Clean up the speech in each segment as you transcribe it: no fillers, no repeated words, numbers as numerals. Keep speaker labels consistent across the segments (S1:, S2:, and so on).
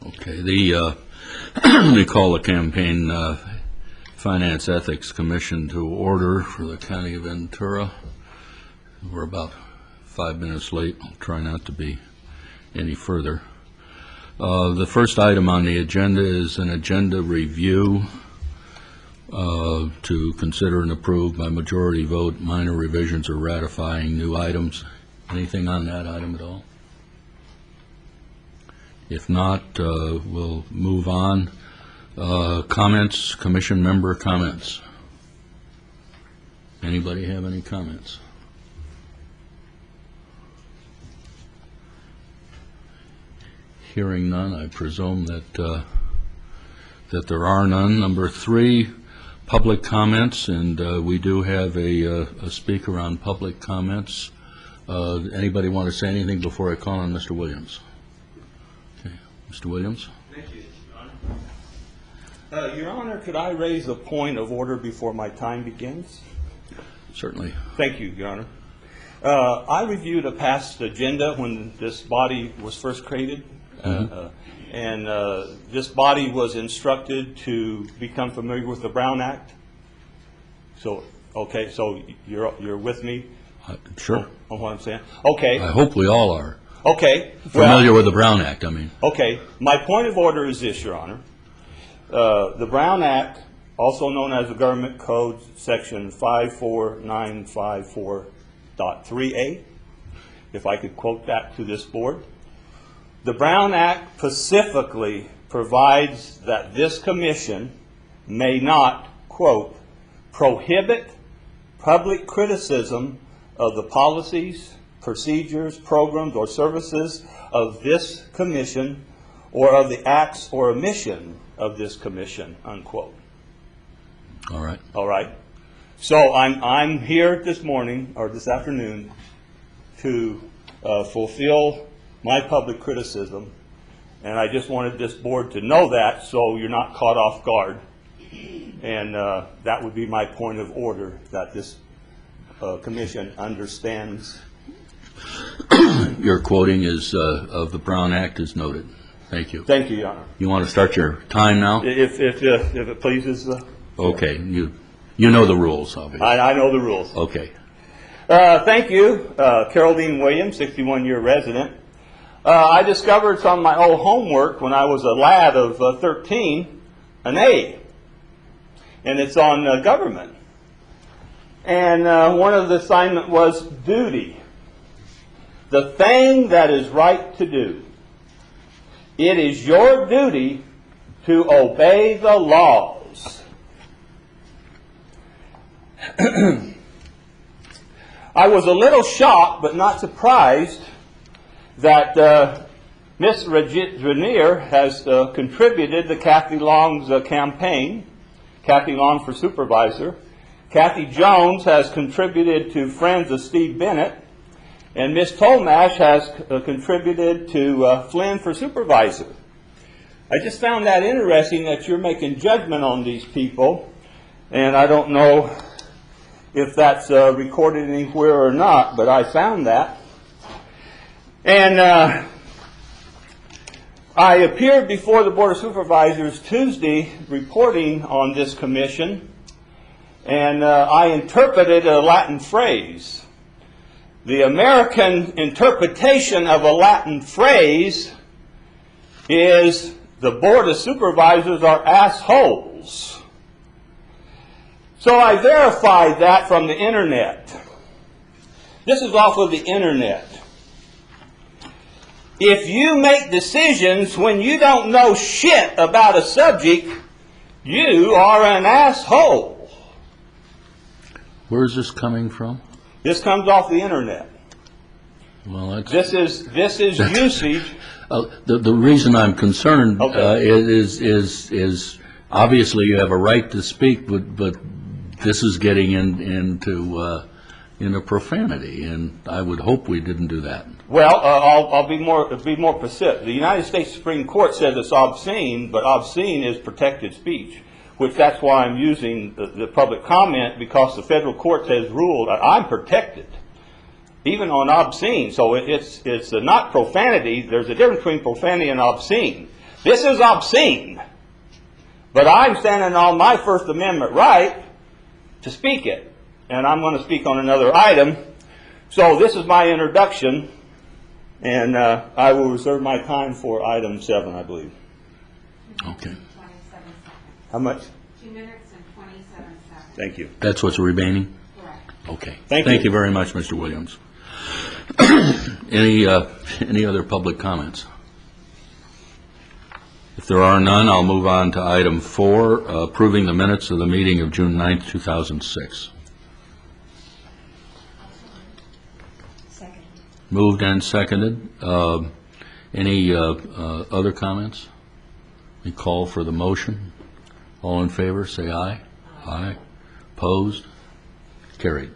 S1: Okay, we call the Campaign Finance Ethics Commission to order for the County of Ventura. We're about 5 minutes late. I'll try not to be any further. The first item on the agenda is an agenda review to consider and approve by majority vote minor revisions or ratifying new items. Anything on that item at all? If not, we'll move on. Comments, commission member comments. Anybody have any comments? Hearing none, I presume that there are none. Number 3, public comments, and we do have a speaker on public comments. Anybody want to say anything before I call on Mr. Williams? Okay. Mr. Williams?
S2: Thank you, Your Honor. Your Honor, could I raise a point of order before my time begins?
S1: Certainly.
S2: Thank you, Your Honor. I reviewed a past agenda when this body was first created. And this body was instructed to become familiar with the Brown Act. So, okay, so you're with me?
S1: Sure.
S2: On what I'm saying? Okay.
S1: I hope we all are.
S2: Okay.
S1: Familiar with the Brown Act, I mean.
S2: Okay. My point of order is this, Your Honor. The Brown Act, also known as the Government Code, Section 54954.3A, if I could quote that to this board. The Brown Act specifically provides that this commission may not, quote, prohibit public criticism of the policies, procedures, programs, or services of this commission or of the acts or omission of this commission, unquote.
S1: All right.
S2: All right. So I'm here this morning or this afternoon to fulfill my public criticism, and I just wanted this board to know that so you're not caught off guard. And that would be my point of order, that this commission understands.
S1: Your quoting is of the Brown Act is noted. Thank you.
S2: Thank you, Your Honor.
S1: You want to start your time now?
S2: If it pleases.
S1: Okay. You know the rules, obviously.
S2: I know the rules.
S1: Okay.
S2: Thank you, Carol Williams, 61-year resident. I discovered from my old homework when I was a lad of 13, an A, and it's on government. And one of the assignment was duty, the thing that is right to do. It is your duty to obey the laws. I was a little shocked, but not surprised, that Ms. Ranier has contributed to Kathy Long's campaign, Kathy Long for supervisor. Kathy Jones has contributed to Friends of Steve Bennett, and Ms. Tolmash has contributed to Flynn for supervisor. I just found that interesting that you're making judgment on these people, and I don't know if that's recorded anywhere or not, but I found that. And I appeared before the Board of Supervisors Tuesday reporting on this commission, and I interpreted a Latin phrase. The American interpretation of a Latin phrase is the Board of Supervisors are assholes. So I verified that from the internet. This is off of the internet. If you make decisions when you don't know shit about a subject, you are an asshole.
S1: Where is this coming from?
S2: This comes off the internet.
S1: Well,
S2: this is usage.
S1: The reason I'm concerned
S2: Okay.
S1: is obviously you have a right to speak, but this is getting into profanity, and I would hope we didn't do that.
S2: Well, I'll be more specific. The United States Supreme Court says it's obscene, but obscene is protected speech, which that's why I'm using the public comment, because the federal court has ruled I'm protected, even on obscene. So it's not profanity. There's a difference between profanity and obscene. This is obscene. But I'm standing on my First Amendment right to speak it. And I'm going to speak on another item. So this is my introduction. And I will reserve my time for item 7, I believe.
S1: Okay.
S3: 27 seconds.
S2: How much?
S3: 2 minutes and 27 seconds.
S2: Thank you.
S1: That's what's remaining?
S3: Correct.
S1: Okay.
S2: Thank you.
S1: Very much, Mr. Williams. Any other public comments? If there are none, I'll move on to item 4, approving the minutes of the meeting of June 9th, 2006.
S3: Second.
S1: Moved and seconded. Any other comments? We call for the motion. All in favor, say aye. Aye. Opposed? Carried.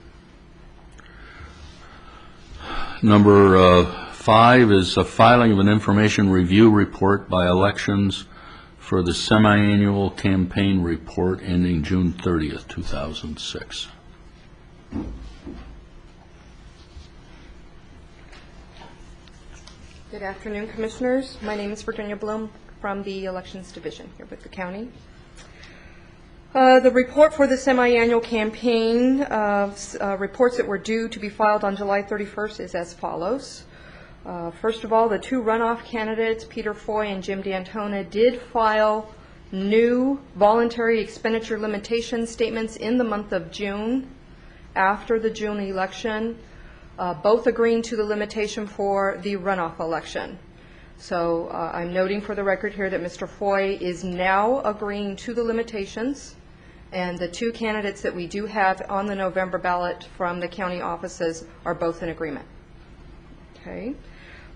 S1: Number 5 is a filing of an information review report by elections for the semi-annual campaign report ending June 30th, 2006.
S4: Good afternoon, Commissioners. My name is Virginia Bloom from the Elections Division here with the county. The report for the semi-annual campaign, reports that were due to be filed on July 31st is as follows. First of all, the 2 runoff candidates, Peter Foy and Jim D'Antona, did file new voluntary expenditure limitation statements in the month of June after the June election, both agreeing to the limitation for the runoff election. So I'm noting for the record here that Mr. Foy is now agreeing to the limitations, and the 2 candidates that we do have on the November ballot from the county offices are both in agreement. Okay.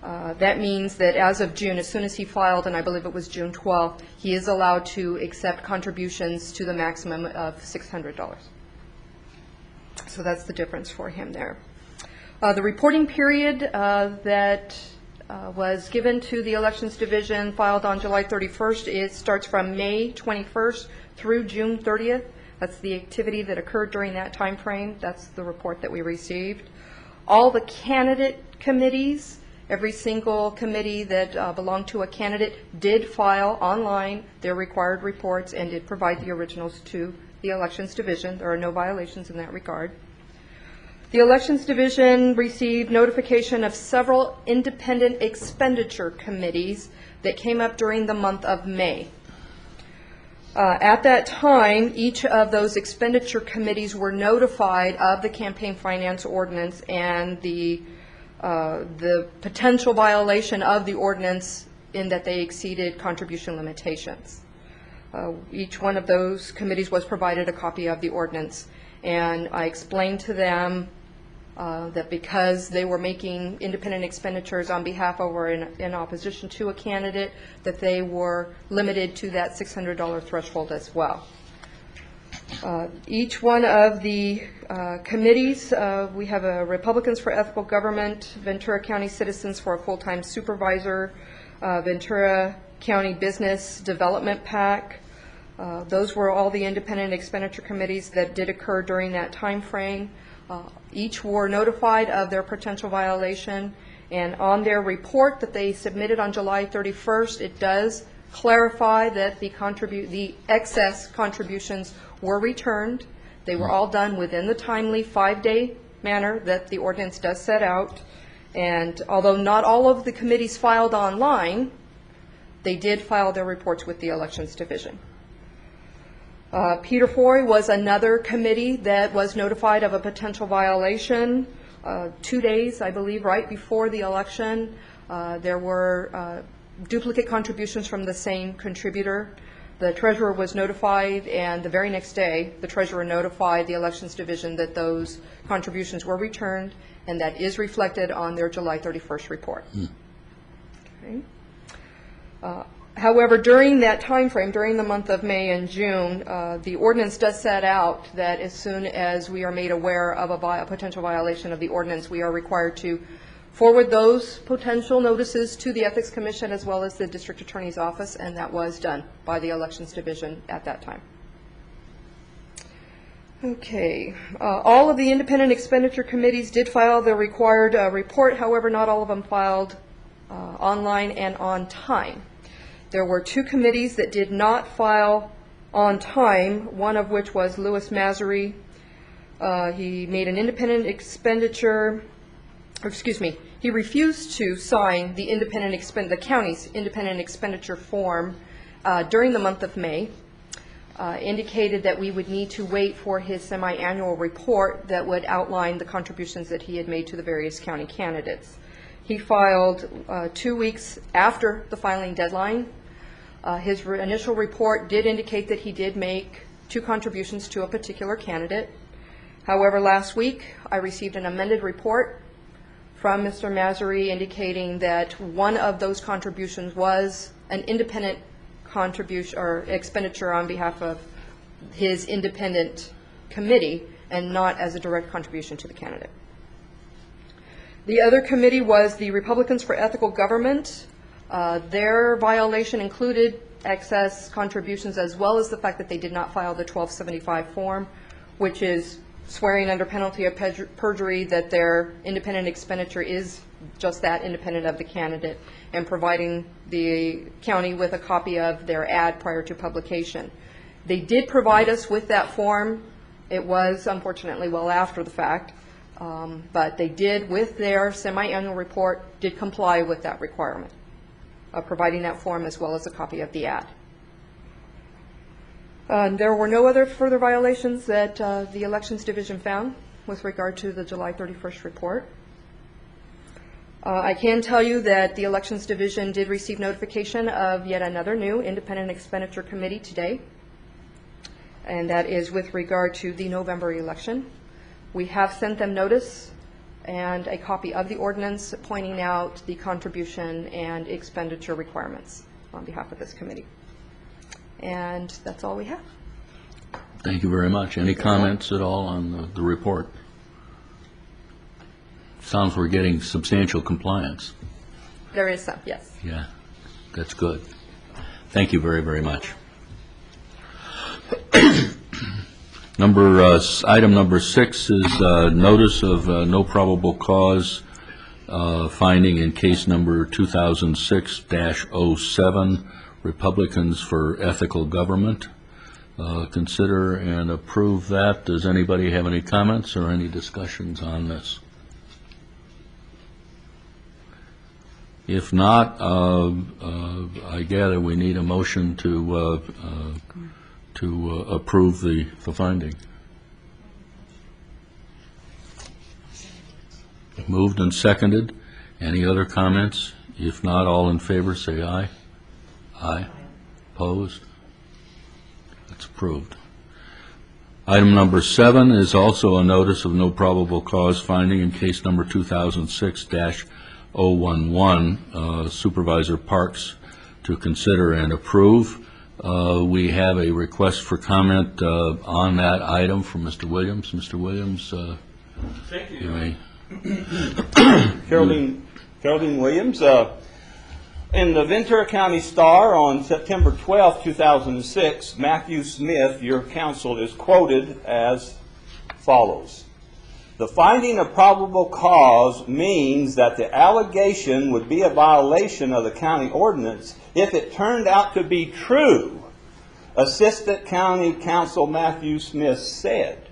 S4: That means that as of June, as soon as he filed, and I believe it was June 12th, he is allowed to accept contributions to the maximum of $600. So that's the difference for him there. The reporting period that was given to the Elections Division, filed on July 31st, it starts from May 21st through June 30th. That's the activity that occurred during that time frame. That's the report that we received. All the candidate committees, every single committee that belonged to a candidate did file online their required reports and did provide the originals to the Elections Division. There are no violations in that regard. The Elections Division received notification of several independent expenditure committees that came up during the month of May. At that time, each of those expenditure committees were notified of the campaign finance ordinance and the potential violation of the ordinance in that they exceeded contribution limitations. Each one of those committees was provided a copy of the ordinance, and I explained to them that because they were making independent expenditures on behalf of or in opposition to a candidate, that they were limited to that $600 threshold as well. Each one of the committees, we have a Republicans for Ethical Government, Ventura County Citizens for a Full-Time Supervisor, Ventura County Business Development PAC. Those were all the independent expenditure committees that did occur during that time frame. Each were notified of their potential violation, and on their report that they submitted on July 31st, it does clarify that the excess contributions were returned. They were all done within the timely 5-day manner that the ordinance does set out, and although not all of the committees filed online, they did file their reports with the Elections Division. Peter Foy was another committee that was notified of a potential violation 2 days, I believe, right before the election. There were duplicate contributions from the same contributor. The treasurer was notified, and the very next day, the treasurer notified the Elections Division that those contributions were returned, and that is reflected on their July 31st report. Okay. However, during that time frame, during the month of May and June, the ordinance does set out that as soon as we are made aware of a potential violation of the ordinance, we are required to forward those potential notices to the Ethics Commission as well as the District Attorney's Office, and that was done by the Elections Division at that time. Okay. All of the independent expenditure committees did file their required report. However, not all of them filed online and on time. There were 2 committees that did not file on time, one of which was Louis Mazzari. He made an independent expenditure, or excuse me, he refused to sign the county's independent expenditure form during the month of May. Indicated that we would need to wait for his semi-annual report that would outline the contributions that he had made to the various county candidates. He filed 2 weeks after the filing deadline. His initial report did indicate that he did make 2 contributions to a particular candidate. However, last week I received an amended report from Mr. Mazzari indicating that one of those contributions was an independent contribution or expenditure on behalf of his independent committee and not as a direct contribution to the candidate. The other committee was the Republicans for Ethical Government. Their violation included excess contributions as well as the fact that they did not file the 1275 form, which is swearing under penalty of perjury that their independent expenditure is just that, independent of the candidate, and providing the county with a copy of their ad prior to publication. They did provide us with that form. It was unfortunately well after the fact, but they did, with their semi-annual report, did comply with that requirement of providing that form as well as a copy of the ad. There were no other further violations that the Elections Division found with regard to the July 31st report. I can tell you that the Elections Division did receive notification of yet another new Independent Expenditure Committee today, and that is with regard to the November election. We have sent them notice and a copy of the ordinance pointing out the contribution and expenditure requirements on behalf of this committee. And that's all we have.
S1: Thank you very much. Any comments at all on the report? Sounds we're getting substantial compliance.
S4: There is some, yes.
S1: Yeah, that's good. Thank you very, very much. Item number 6 is notice of no probable cause finding in case number 2006-07, Republicans for Ethical Government. Consider and approve that. Does anybody have any comments or any discussions on this? If not, I gather we need a motion to approve the finding. Moved and seconded. Any other comments? If not, all in favor say aye. Aye. Opposed? That's approved. Item number 7 is also a notice of no probable cause finding in case number 2006-011, Supervisor Parks to consider and approve. We have a request for comment on that item from Mr. Williams. Mr. Williams,
S2: Thank you.
S1: you may.
S2: Geraldine Williams. In the Ventura County Star on September 12, 2006, Matthew Smith, your counsel, is quoted as follows. The finding of probable cause means that the allegation would be a violation of the county ordinance if it turned out to be true, Assistant County Counsel Matthew Smith said.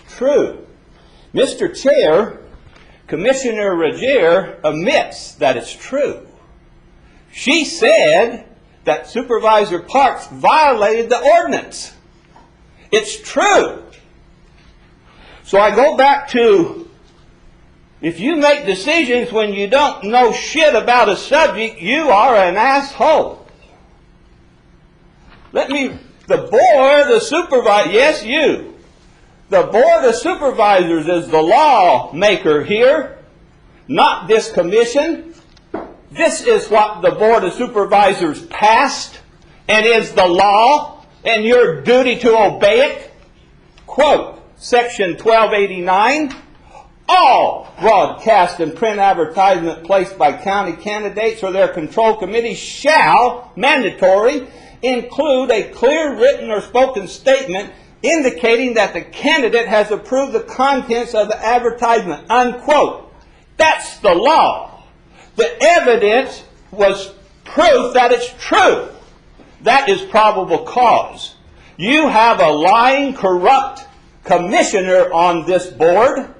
S2: True. Mr. Chair, Commissioner Regier admits that it's true. She said that Supervisor Parks violated the ordinance. It's true. So I go back to, if you make decisions when you don't know shit about a subject, you are an asshole. The board of supervisors, yes, you. The board of supervisors is the lawmaker here, not this commission. This is what the Board of Supervisors passed and is the law and your duty to obey it. Quote, Section 1289, all broadcast and print advertisement placed by county candidates or their control committee shall, mandatory, include a clear written or spoken statement indicating that the candidate has approved the contents of the advertisement, unquote. That's the law. The evidence was proof that it's true. That is probable cause. You have a lying, corrupt commissioner on this board,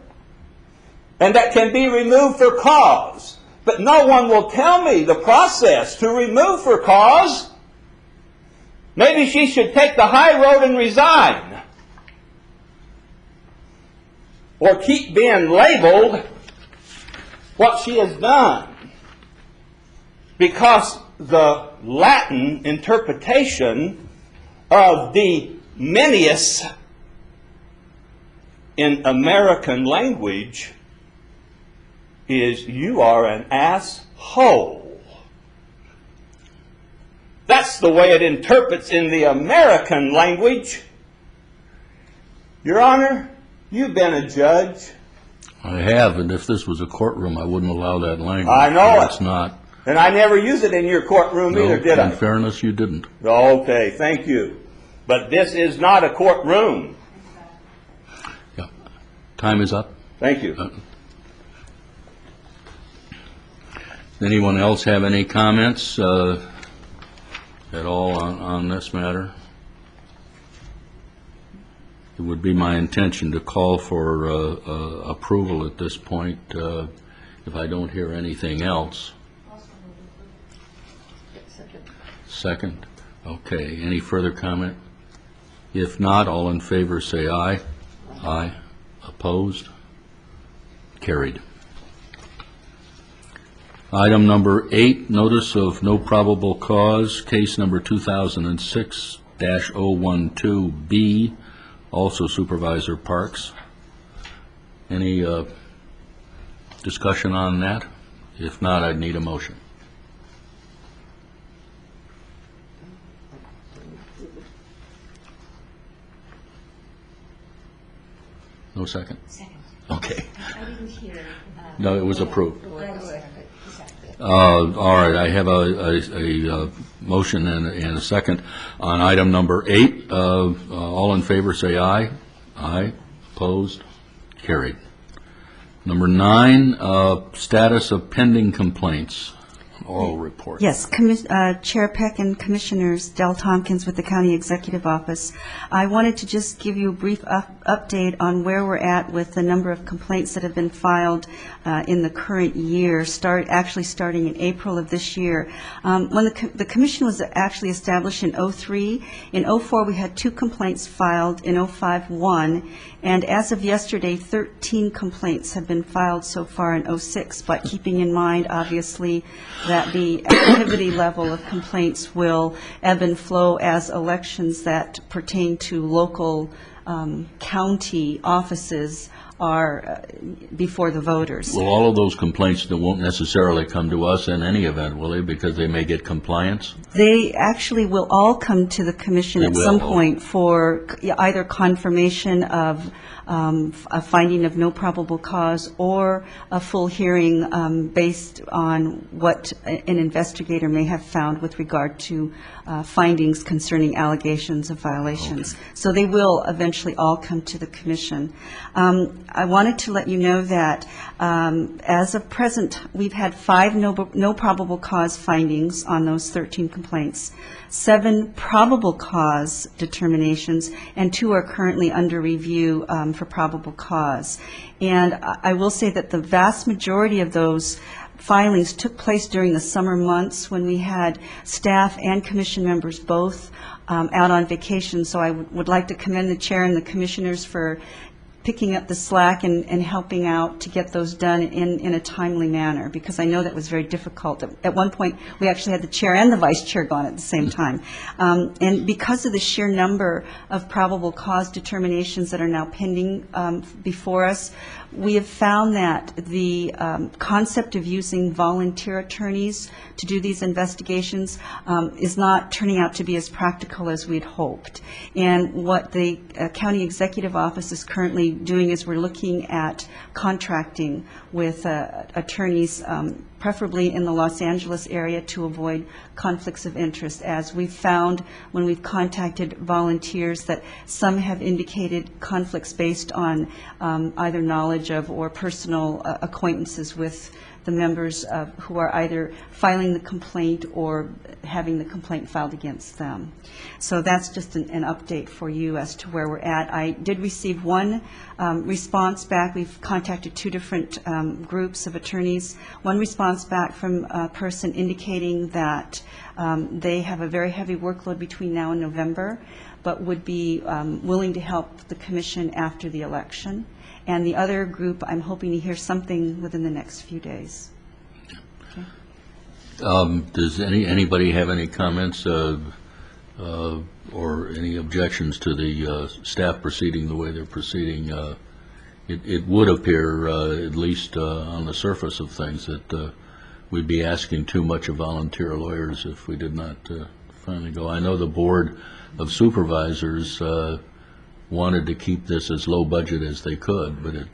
S2: and that can be removed for cause. But no one will tell me the process to remove for cause. Maybe she should take the high road and resign. Or keep being labeled what she has done. Because the Latin interpretation of the menius in American language is you are an asshole. That's the way it interprets in the American language. Your Honor, you've been a judge.
S1: I have, and if this was a courtroom, I wouldn't allow that language.
S2: I know
S1: but
S2: it.
S1: It's not.
S2: And I never use it in your courtroom
S1: No,
S2: either, did
S1: in
S2: I?
S1: fairness, you didn't.
S2: Okay, thank you. But this is not a courtroom.
S1: Yeah. Time is up.
S2: Thank you.
S1: Anyone else have any comments at all on this matter? It would be my intention to call for approval at this point if I don't hear anything else. Second? Okay. Any further comment? If not, all in favor say aye. Aye. Opposed? Carried. Item number 8, notice of no probable cause, case number 2006-012B, also Supervisor Parks. Any discussion on that? If not, I'd need a motion. No second?
S3: Second.
S1: Okay.
S3: I didn't hear.
S1: No, it was approved. All right, I have a motion and a second on item number 8. All in favor say aye. Aye. Opposed? Carried. Number 9, status of pending complaints. Oral report.
S5: Yes, Chair Peck and Commissioners, Del Tompkins with the County Executive Office. I wanted to just give you a brief update on where we're at with the number of complaints that have been filed in the current year, actually starting in April of this year. When the Commission was actually established in '03, in '04 we had 2 complaints filed, in '05 1, and as of yesterday 13 complaints have been filed so far in '06, but keeping in mind obviously that the activity level of complaints will ebb and flow as elections that pertain to local county offices are before the voters.
S1: Well, all of those complaints that won't necessarily come to us in any event, will they, because they may get compliance?
S5: They actually will all come to the Commission at some point for either confirmation of a finding of no probable cause or a full hearing based on what an investigator may have found with regard to findings concerning allegations of violations. Okay. So they will eventually all come to the Commission. I wanted to let you know that as of present, we've had 5 no probable cause findings on those 13 complaints, 7 probable cause determinations, and 2 are currently under review for probable cause. And I will say that the vast majority of those filings took place during the summer months when we had staff and commission members both out on vacation. So I would like to commend the chair and the commissioners for picking up the slack and helping out to get those done in a timely manner, because I know that was very difficult. At one point, we actually had the chair and the vice chair gone at the same time. And because of the sheer number of probable cause determinations that are now pending before us, we have found that the concept of using volunteer attorneys to do these investigations is not turning out to be as practical as we had hoped. And what the County Executive Office is currently doing is we're looking at contracting with attorneys, preferably in the Los Angeles area, to avoid conflicts of interest, as we've found when we've contacted volunteers that some have indicated conflicts based on either knowledge of or personal acquaintances with the members who are either filing the complaint or having the complaint filed against them. So that's just an update for you as to where we're at. I did receive one response back. We've contacted two different groups of attorneys. One response back from a person indicating that they have a very heavy workload between now and November, but would be willing to help the commission after the election. And the other group, I'm hoping to hear something within the next few days.
S1: Does anybody have any comments or any objections to the staff proceeding the way they're proceeding? It would appear, at least on the surface of things, that we'd be asking too much of volunteer lawyers if we did not finally go. I know the Board of Supervisors wanted to keep this as low budget as they could, but it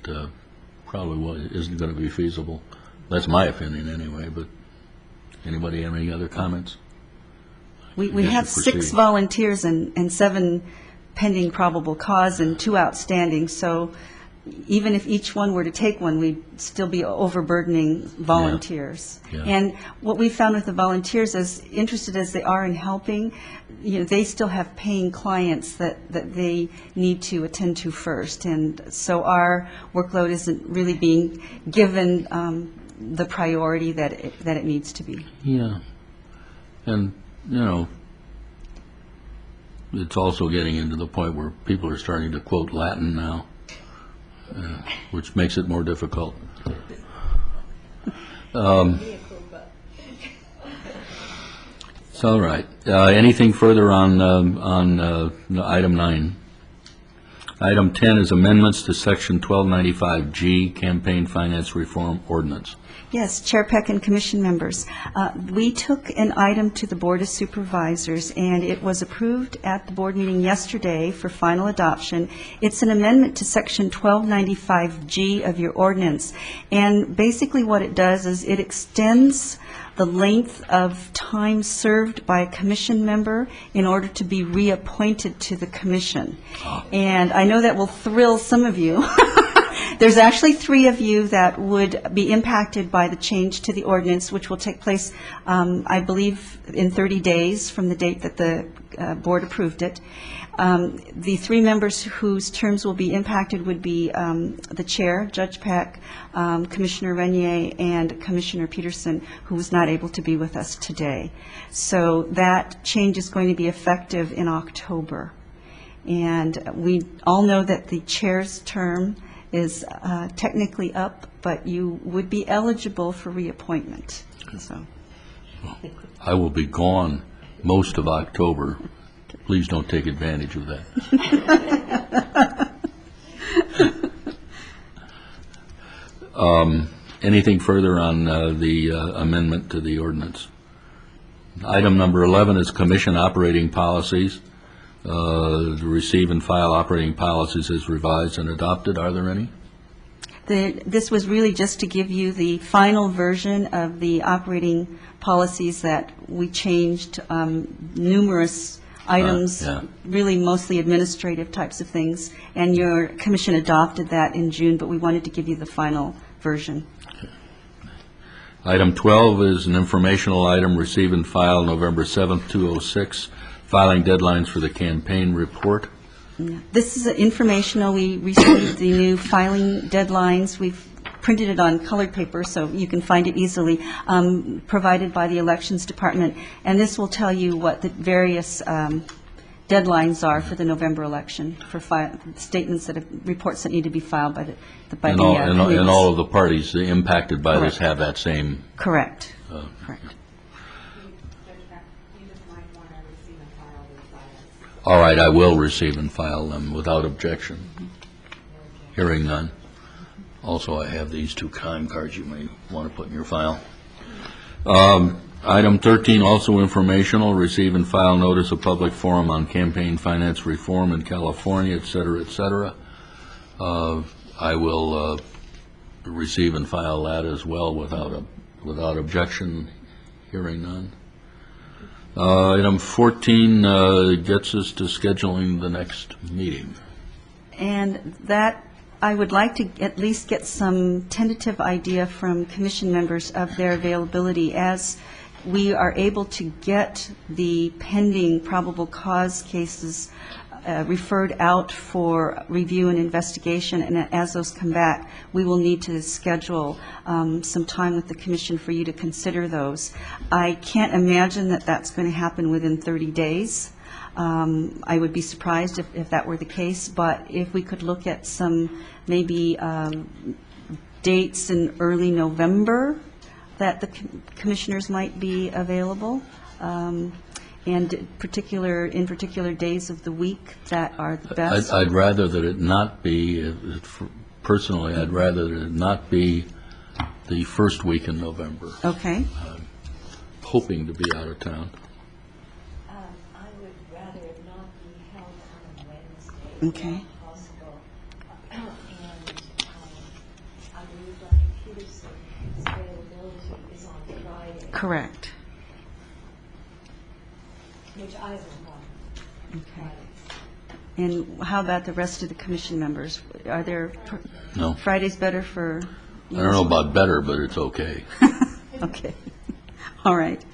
S1: probably isn't going to be feasible. That's my opinion anyway, but anybody have any other comments?
S5: We have 6 volunteers and 7 pending probable cause and 2 outstanding, so even if each one were to take one, we'd still be overburdening volunteers.
S1: Yeah.
S5: And what we found with the volunteers, as interested as they are in helping, they still have paying clients that they need to attend to first. And so our workload isn't really being given the priority that it needs to be.
S1: Yeah. And, it's also getting into the point where people are starting to quote Latin now, which makes it more difficult. It's all right. Anything further on item 9? Item 10 is amendments to Section 1295G, Campaign Finance Reform Ordinance.
S5: Yes, Chair Peck and Commission members. We took an item to the Board of Supervisors, and it was approved at the board meeting yesterday for final adoption. It's an amendment to Section 1295G of your ordinance. And basically what it does is it extends the length of time served by a commission member in order to be reappointed to the commission. And I know that will thrill some of you. There's actually 3 of you that would be impacted by the change to the ordinance, which will take place, I believe, in 30 days from the date that the board approved it. The 3 members whose terms will be impacted would be the chair, Judge Peck, Commissioner Renier, and Commissioner Peterson, who was not able to be with us today. So that change is going to be effective in October. And we all know that the chair's term is technically up, but you would be eligible for reappointment. So,
S1: I will be gone most of October. Please don't take advantage of that. Anything further on the amendment to the ordinance? Item number 11 is commission operating policies. To receive and file operating policies as revised and adopted. Are there any?
S5: This was really just to give you the final version of the operating policies that we changed numerous items, really mostly administrative types of things, and your commission adopted that in June, but we wanted to give you the final version.
S1: Okay. Item 12 is an informational item, receive and file November 7th, 2006, filing deadlines for the campaign report.
S5: This is informational. We received the new filing deadlines. We've printed it on colored paper so you can find it easily, provided by the Elections Department. And this will tell you what the various deadlines are for the November election, for statements that reports that need to be filed by the committees.
S1: And all of the parties impacted by this have that same.
S5: Correct. Correct.
S1: All right, I will receive and file them without objection. Hearing none. Also, I have these 2 time cards you may want to put in your file. Item 13, also informational, receive and file notice of public forum on campaign finance reform in California, et cetera, et cetera. I will receive and file that as well without objection. Hearing none. Item 14 gets us to scheduling the next meeting.
S5: And that I would like to at least get some tentative idea from commission members of their availability as we are able to get the pending probable cause cases referred out for review and investigation, and as those come back, we will need to schedule some time with the commission for you to consider those. I can't imagine that that's going to happen within 30 days. I would be surprised if that were the case, but if we could look at some maybe dates in early November that the commissioners might be available, and in particular days of the week that are the best.
S1: I'd rather that it not be, personally, I'd rather that it not be the first week in November.
S5: Okay.
S1: Hoping to be out of town.
S6: I would rather it not be held on a Wednesday.
S5: Okay.
S6: If possible. And I believe Dr. Peterson's availability is on Friday,
S5: Correct.
S6: which I would want.
S5: Okay. And how about the rest of the commission members? Are there,
S1: No.
S5: Friday's better for you?
S1: I don't know about better, but it's okay.
S5: Okay. All right.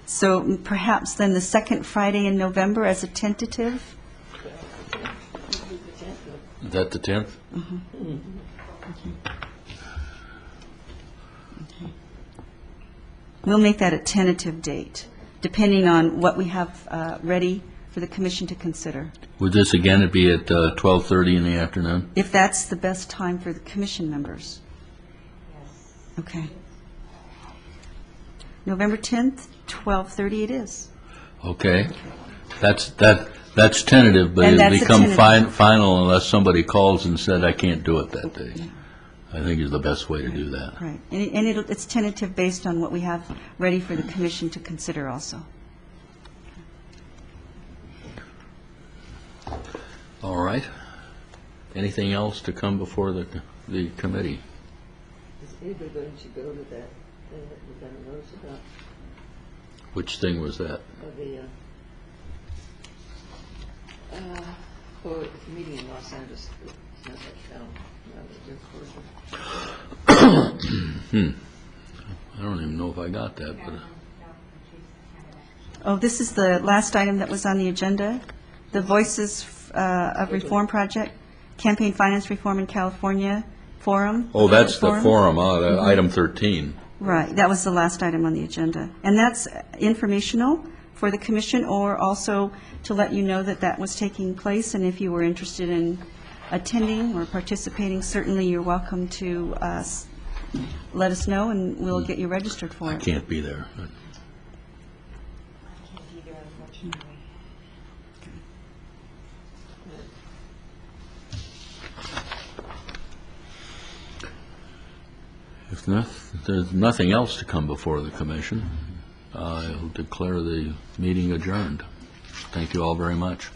S5: So perhaps then the second Friday in November as a tentative?
S1: Is that the 10th?
S5: We'll make that a tentative date, depending on what we have ready for the commission to consider.
S1: Would this again be at 12:30 in the afternoon?
S5: If that's the best time for the commission members. Okay. November 10th, 12:30 it is.
S1: Okay. That's tentative, but
S5: And
S1: it'll
S5: that's a
S1: become
S5: tentative.
S1: final unless somebody calls and said, I can't do it that day. I think is the best way to do that.
S5: Right. And it's tentative based on what we have ready for the commission to consider also.
S1: All right. Anything else to come before the committee?
S7: Is anybody going to go to that thing that we're going to notice about,
S1: Which thing was that?
S7: it's a meeting in Los Angeles, it's not that town, no, it's
S1: I don't even know if I got that, but
S5: Oh, this is the last item that was on the agenda? The Voices of Reform Project, Campaign Finance Reform in California Forum?
S1: oh, that's the forum, item 13.
S5: Right, that was the last item on the agenda. And that's informational for the commission, or also to let you know that that was taking place, and if you were interested in attending or participating, certainly you're welcome to let us know, and we'll get you registered for
S1: I
S5: it.
S1: can't be there.
S6: I can't either, unfortunately.
S1: If there's nothing else to come before the commission, I'll declare the meeting adjourned. Thank you all very much.